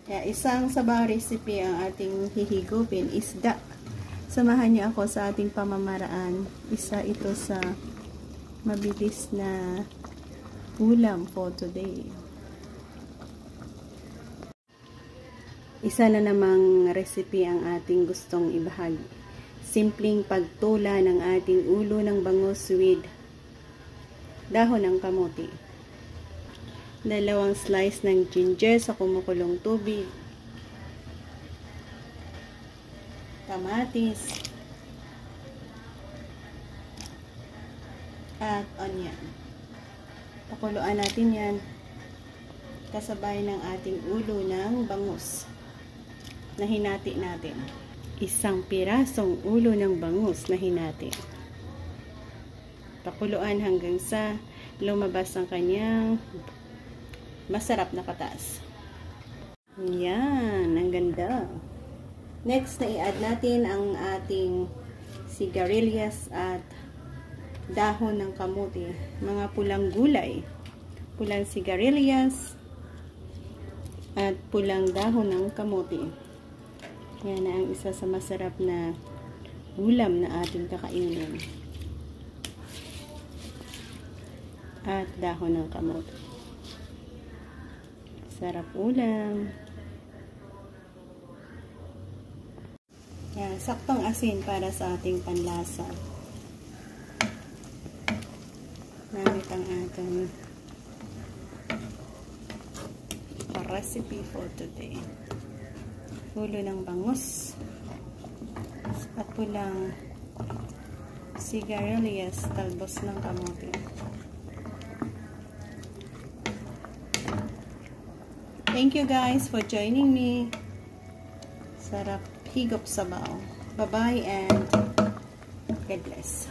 Kaya isang sabaw recipe ang ating hihigupin, isda. Samahan niyo ako sa ating pamamaraan. Isa ito sa mabilis na ulam for today. Isa na namang recipe ang ating gustong ibahagi. Simpleng pagtula ng ating ulo ng bangus with dahon ng kamote. 2 slice ng ginger sa kumukulong tubig. Kamatis. At onion. Pakuluan natin yan kasabay ng ating ulo ng bangus na hinati natin. Isang pirasong ulo ng bangus na hinati. Pakuluan hanggang sa lumabas ang kanyang masarap na katas. Yan, ang ganda. Next na i-add natin ang ating sigarilyas at dahon ng kamote. Mga pulang gulay. Pulang sigarilyas at pulang dahon ng kamote. Yan na ang isa sa masarap na ulam na ating kakainin. At dahon ng kamote. Sarap ulam. Yan, saktong asin para sa ating panlasa. Namit ang ating recipe for today. Ulo ng bangus at pulang sigarilyas talbos ng kamote. Thank you guys for joining me. Sarap higop sabaw. Bye-bye and God bless.